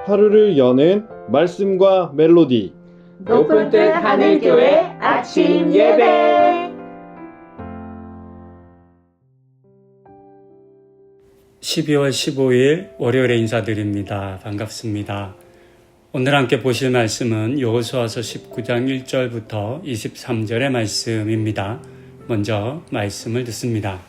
하루를 여는 말씀과 멜로디. 높은 뜻 하늘교회 아침 예배. 12월 15일 월요일에 인사드립니다. 반갑습니다. 오늘 함께 보실 말씀은 여호수아서 19장 1절부터 23절의 말씀입니다. 먼저 말씀을 듣습니다.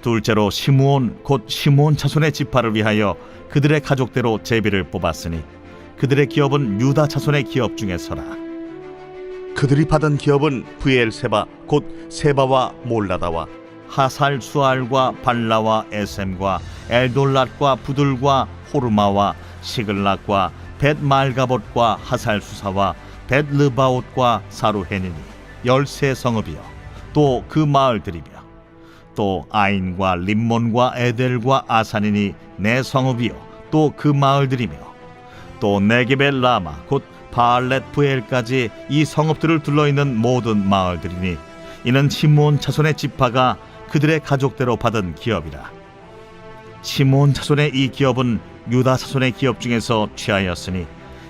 둘째로 시므온 곧 시므온 자손의 지파를 위하여 그들의 가족대로 제비를 뽑았으니 그들의 기업은 유다 자손의 기업 중에서라. 그들이 받은 기업은 브엘세바 곧 세바와 몰라다와 하살 수알과 발라와 에셈과 엘돌랏과 부들과 호르마와 시글락과 벳말가봇과 하살 수사와 벳르바옷과 사루헤니니 13성읍이요 또 그 마을들이며 또 아인과 림몬과 에델과 아산이니 4성읍이요 또 그 마을들이며 또 네겝의 라마 곧 바알렛 부엘까지 이 성읍들을 둘러있는 모든 마을들이니 이는 시므온 자손의 지파가 그들의 가족대로 받은 기업이라. 시므온 자손의 이 기업은 유다 자손의 기업 중에서 취하였으니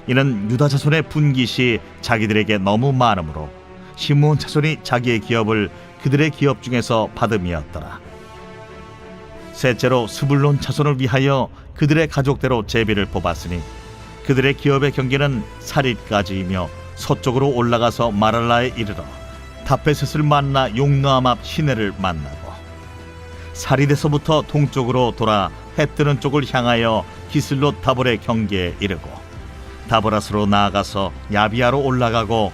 이는 유다 자손의 분깃이 자기들에게 너무 많으므로 시므온 자손이 자기의 기업을 그들의 기업 중에서 받음이었더라. 셋째로 스불론 자손을 위하여 그들의 가족대로 제비를 뽑았으니 그들의 기업의 경계는 사릿까지이며 서쪽으로 올라가서 마랄라에 이르러 다베셋을 만나 용노암 앞 시내를 만나고 사릿에서부터 동쪽으로 돌아 해 뜨는 쪽을 향하여 기슬롯 다볼의 경계에 이르고 다보라스로 나아가서 야비아로 올라가고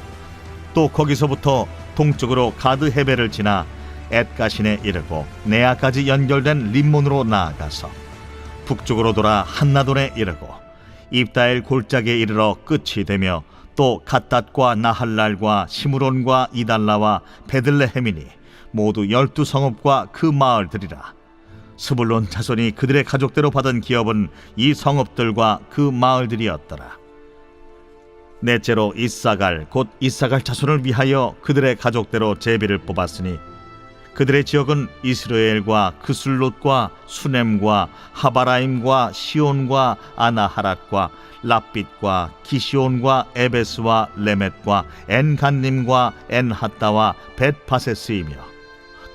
또 거기서부터 동쪽으로 가드 헤벨을 지나 엣가신에 이르고 네아까지 연결된 림몬으로 나아가서 북쪽으로 돌아 한나돈에 이르고 입다엘 골짜기에 이르러 끝이 되며 또 갓닷과 나할랄과 시므론과 이달라와 베들레헴이니 모두 12성읍과 그 마을들이라. 스불론 자손이 그들의 가족대로 받은 기업은 이 성읍들과 그 마을들이었더라. 넷째로 이사갈 곧 이사갈 자손을 위하여 그들의 가족대로 제비를 뽑았으니 그들의 지역은 이스라엘과 그슬롯과 수넴과 하바라임과 시온과 아나하랏과 랍빗과 기시온과 에베스와 레멧과 엔간님과 엔하따와 벳바세스이며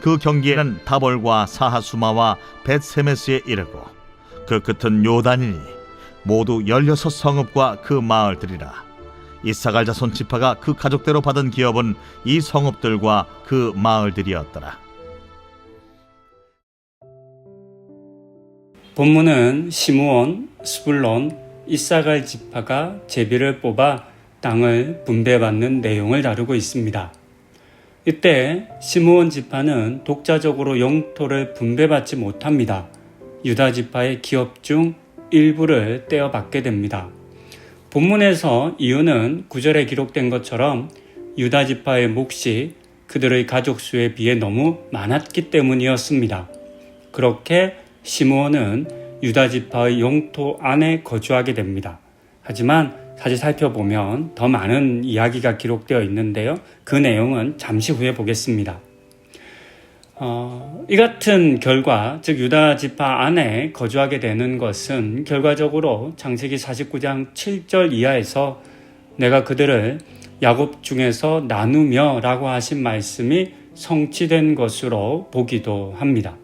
그 경계에는 다볼과 사하수마와 벳세메스에 이르고 그 끝은 요단이니 모두 16성읍과 그 마을들이라. 이사갈 자손 지파가 그 가족대로 받은 기업은 이 성읍들과 그 마을들이었더라. 본문은 시므온, 스불론, 이사갈 지파가 제비를 뽑아 땅을 분배받는 내용을 다루고 있습니다. 이때 시므온 지파는 독자적으로 영토를 분배받지 못합니다. 유다 지파의 기업 중 일부를 떼어받게 됩니다. 본문에서 이유는 9절에 기록된 것처럼 유다 지파의 몫이 그들의 가족 수에 비해 너무 많았기 때문이었습니다. 그렇게 시므온은 유다 지파의 영토 안에 거주하게 됩니다. 하지만 사실 살펴보면 더 많은 이야기가 기록되어 있는데요. 그 내용은 잠시 후에 보겠습니다. 이 같은 결과, 즉 유다 지파 안에 거주하게 되는 것은 결과적으로 창세기 49장 7절 이하에서 내가 그들을 야곱 중에서 나누며 라고 하신 말씀이 성취된 것으로 보기도 합니다.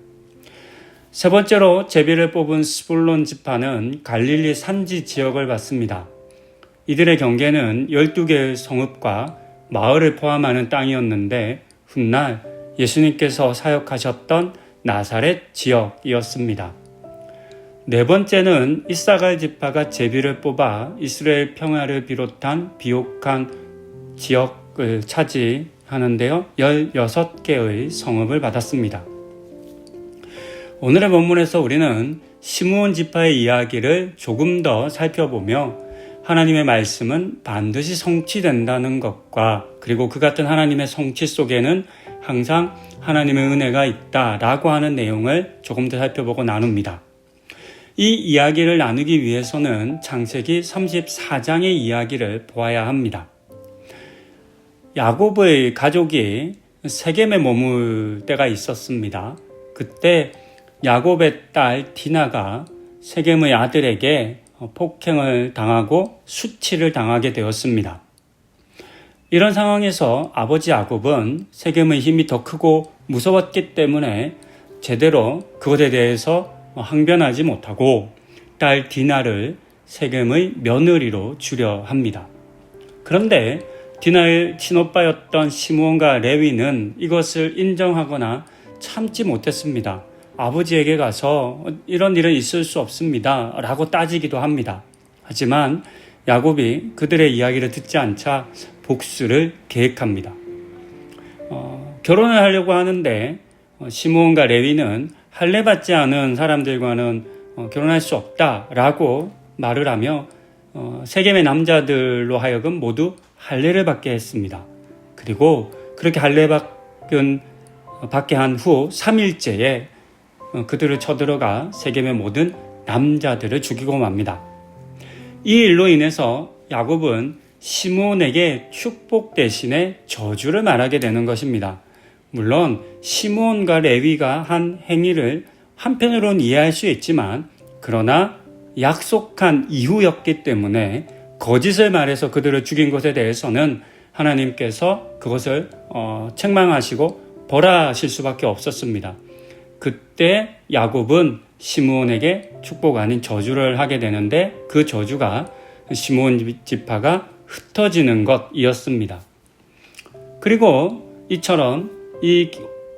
세 번째로 제비를 뽑은 스불론 지파는 갈릴리 산지 지역을 받습니다. 이들의 경계는 12개의 성읍과 마을을 포함하는 땅이었는데 훗날 예수님께서 사역하셨던 나사렛 지역이었습니다. 네 번째는 이사갈 지파가 제비를 뽑아 이스라엘 평야를 비롯한 비옥한 지역을 차지하는데요. 16개의 성읍을 받았습니다. 오늘의 본문에서 우리는 시므온 지파의 이야기를 조금 더 살펴보며 하나님의 말씀은 반드시 성취된다는 것과 그리고 그 같은 하나님의 성취 속에는 항상 하나님의 은혜가 있다라고 하는 내용을 조금 더 살펴보고 나눕니다. 이 이야기를 나누기 위해서는 창세기 34장의 이야기를 보아야 합니다. 야곱의 가족이 세겜에 머물 때가 있었습니다. 그때 야곱의 딸 디나가 세겜의 아들에게 폭행을 당하고 수치를 당하게 되었습니다. 이런 상황에서 아버지 야곱은 세겜의 힘이 더 크고 무서웠기 때문에 제대로 그것에 대해서 항변하지 못하고 딸 디나를 세겜의 며느리로 주려 합니다. 그런데 디나의 친오빠였던 시므온과 레위는 이것을 인정하거나 참지 못했습니다. 아버지에게 가서 이런 일은 있을 수 없습니다 라고 따지기도 합니다. 하지만 야곱이 그들의 이야기를 듣지 않자 복수를 계획합니다. 결혼을 하려고 하는데 시므온과 레위는 할례받지 않은 사람들과는 결혼할 수 없다라고 말을 하며 세겜의 남자들로 하여금 모두 할례를 받게 했습니다. 그리고 그렇게 받게 한 후 3일째에 그들을 쳐들어가 세겜의 모든 남자들을 죽이고 맙니다. 이 일로 인해서 야곱은 시므온에게 축복 대신에 저주를 말하게 되는 것입니다. 물론 시므온과 레위가 한 행위를 한편으로는 이해할 수 있지만 그러나 약속한 이후였기 때문에 거짓을 말해서 그들을 죽인 것에 대해서는 하나님께서 그것을 책망하시고 벌하실 수밖에 없었습니다. 그때 야곱은 시므온에게 축복 아닌 저주를 하게 되는데 그 저주가 시므온 지파가 흩어지는 것이었습니다. 그리고 이처럼 이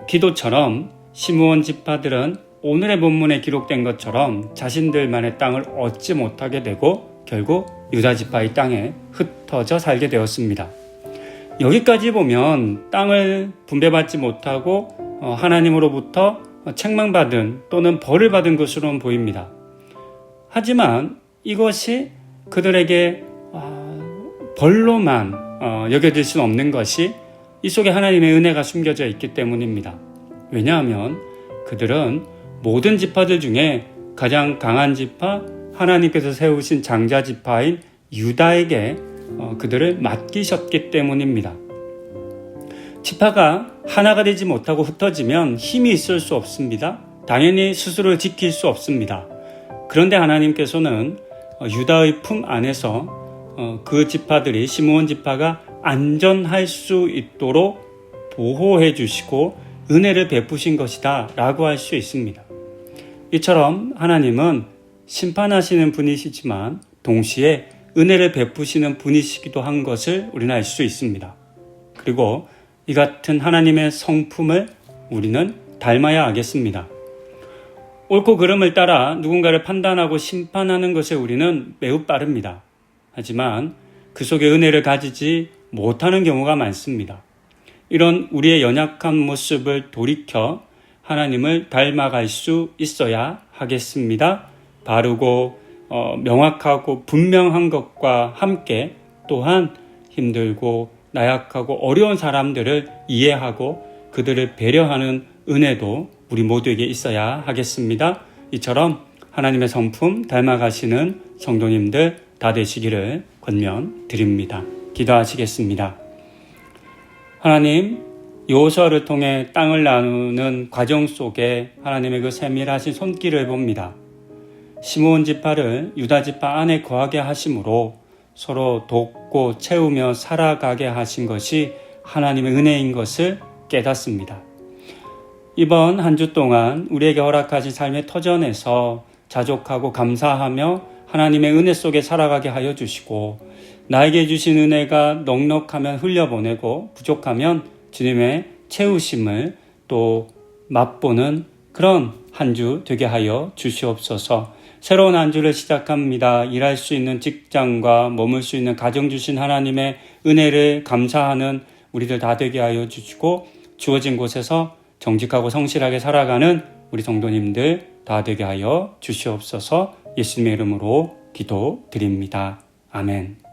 기도처럼 시므온 지파들은 오늘의 본문에 기록된 것처럼 자신들만의 땅을 얻지 못하게 되고 결국 유다 지파의 땅에 흩어져 살게 되었습니다. 여기까지 보면 땅을 분배받지 못하고 하나님으로부터 책망받은 또는 벌을 받은 것으로는 보입니다. 하지만 이것이 그들에게 벌로만 여겨질 수는 없는 것이 이 속에 하나님의 은혜가 숨겨져 있기 때문입니다. 왜냐하면 그들은 모든 지파들 중에 가장 강한 지파, 하나님께서 세우신 장자 지파인 유다에게 그들을 맡기셨기 때문입니다. 지파가 하나가 되지 못하고 흩어지면 힘이 있을 수 없습니다. 당연히 스스로를 지킬 수 없습니다. 그런데 하나님께서는 유다의 품 안에서 그 지파들이 시므온 지파가 안전할 수 있도록 보호해 주시고 은혜를 베푸신 것이다 라고 할 수 있습니다. 이처럼 하나님은 심판하시는 분이시지만 동시에 은혜를 베푸시는 분이시기도 한 것을 우리는 알 수 있습니다. 그리고 이 같은 하나님의 성품을 우리는 닮아야 하겠습니다. 옳고 그름을 따라 누군가를 판단하고 심판하는 것에 우리는 매우 빠릅니다. 하지만 그 속에 은혜를 가지지 못하는 경우가 많습니다. 이런 우리의 연약한 모습을 돌이켜 하나님을 닮아갈 수 있어야 하겠습니다. 바르고 명확하고 분명한 것과 함께 또한 힘들고 나약하고 어려운 사람들을 이해하고 그들을 배려하는 은혜도 우리 모두에게 있어야 하겠습니다. 이처럼 하나님의 성품 닮아가시는 성도님들 다 되시기를 권면드립니다. 기도하시겠습니다. 하나님, 요서를 통해 땅을 나누는 과정 속에 하나님의 그 세밀하신 손길을 봅니다. 시므온 지파를 유다 지파 안에 거하게 하심으로 서로 돕고 채우며 살아가게 하신 것이 하나님의 은혜인 것을 깨닫습니다. 이번 한 주 동안 우리에게 허락하신 삶의 터전에서 자족하고 감사하며 하나님의 은혜 속에 살아가게 하여 주시고 나에게 주신 은혜가 넉넉하면 흘려보내고 부족하면 주님의 채우심을 또 맛보는 그런 한 주 되게 하여 주시옵소서. 새로운 한 주를 시작합니다. 일할 수 있는 직장과 머물 수 있는 가정 주신 하나님의 은혜를 감사하는 우리들 다 되게 하여 주시고 주어진 곳에서 정직하고 성실하게 살아가는 우리 성도님들 다 되게 하여 주시옵소서. 예수님의 이름으로 기도드립니다. 아멘.